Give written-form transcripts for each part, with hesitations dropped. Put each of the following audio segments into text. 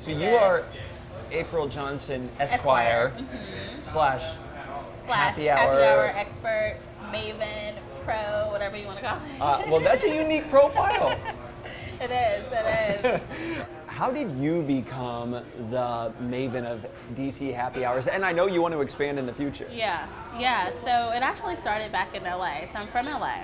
So you are April Johnson Esquire, slash happy hour expert, maven, pro, whatever you want to call it. Well, that's a unique profile. It is. How did you become the maven of DC happy hours? And I know you want to expand in the future. Yeah. So it actually started back in LA. So I'm from LA.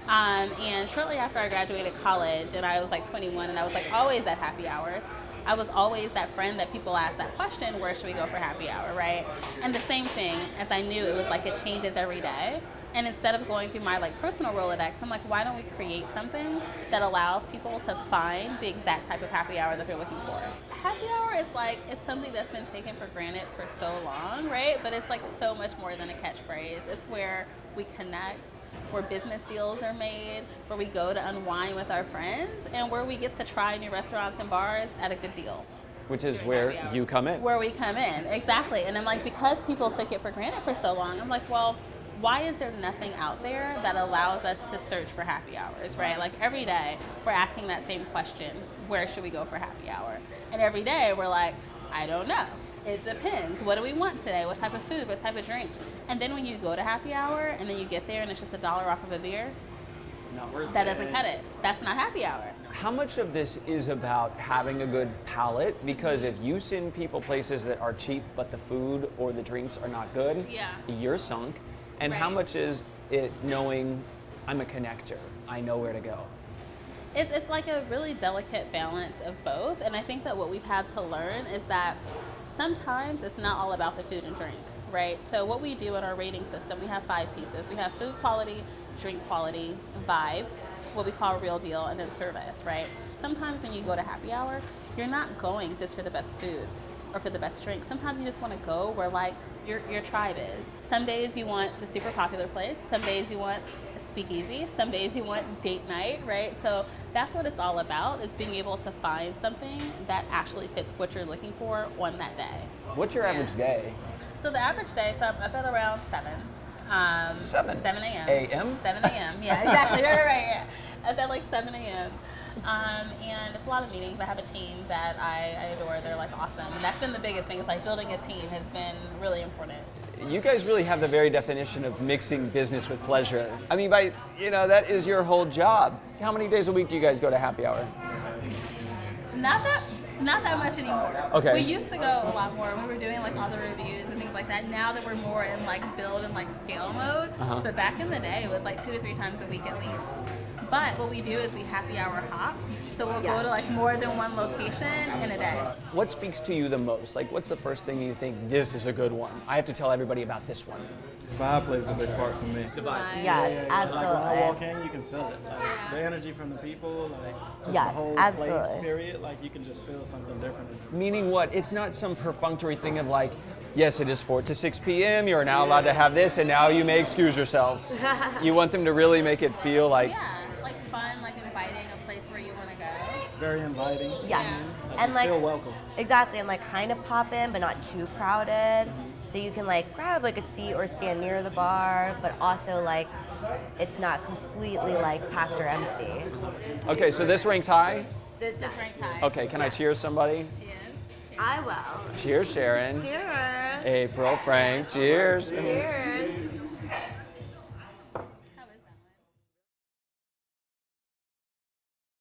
And shortly after I graduated college, and I was like 21, and I was like always at happy hours. I was always that friend that people ask that question, where should we go for happy hour, right? And the same thing, as I knew it was like it changes every day. And instead of going through my like personal Rolodex, I'm like, why don't we create something that allows people to find the exact type of happy hour that they're looking for? Happy hour is like, it's something that's been taken for granted for so long, right? But it's like so much more than a catchphrase. It's where we connect, where business deals are made, where we go to unwind with our friends, and where we get to try new restaurants and bars at a good deal. Which is where you come in. Where we come in, exactly. And I'm like, because people took it for granted for so long, I'm like, well, why is there nothing out there that allows us to search for happy hours, right? Like every day we're asking that same question, where should we go for happy hour? And every day we're like, I don't know. It depends. What do we want today? What type of food? What type of drink? And then when you go to happy hour and then you get there and it's just $1 off of a beer, that doesn't cut it. That's not happy hour. How much of this is about having a good palate? Because if you send people places that are cheap but the food or the drinks are not good, you're sunk. And how much is it knowing I'm a connector, I know where to go? It's like a really delicate balance of both. And I think that what we've had to learn is that sometimes it's not all about the food and drink, right? So what we do in our rating system, we have 5 pieces. We have food quality, drink quality, vibe, what we call real deal, and then service, right? Sometimes when you go to happy hour, you're not going just for the best food or for the best drink. Sometimes you just want to go where like your tribe is. Some days you want the super popular place. Some days you want a speakeasy. Some days you want date night, right? So that's what it's all about, is being able to find something that actually fits what you're looking for on that day. What's your average day? So the average day, so I'm up at around 7. 7 a.m. A.M.? 7 a.m. Yeah, exactly. right. Yeah. Up at like 7 a.m. And it's a lot of meetings. I have a team that I adore. They're like awesome. And that's been the biggest thing. It's like building a team has been really important. You guys really have the very definition of mixing business with pleasure. I mean, that is your whole job. How many days a week do you guys go to happy hour? Not that much anymore. Okay. We used to go a lot more. We were doing like all the reviews and things like that. Now that we're more in like build and like scale mode. But back in the day, it was like 2 to 3 times a week at least. But what we do is we happy hour hop. So we'll go to like more than one location in a day. What speaks to you the most? Like, what's the first thing you think, this is a good one? I have to tell everybody about this one. The vibe plays a big part for me. The vibe. Yes, absolutely. Like when I walk in, you can feel it. Like the energy from the people, like just Yes, the whole absolutely. place, period. Like you can just feel something different. Meaning what? It's not some perfunctory thing of like, yes, it is 4 to 6 p.m., you're now allowed to have this, and now you may excuse yourself. You want them to really make it feel like... Yeah, like fun, like inviting, a place where you want to go. Very inviting. Yes. Like And you like feel welcome. Exactly, and like kind of pop in, but not too crowded. So you can like grab like a seat or stand near the bar, but also like it's not completely like packed or empty. Okay, so this ranks high? This is Rank high. Okay, can I cheers somebody? Cheers. I will. Cheers, Sharon. Cheers. April, Frank, cheers. Cheers.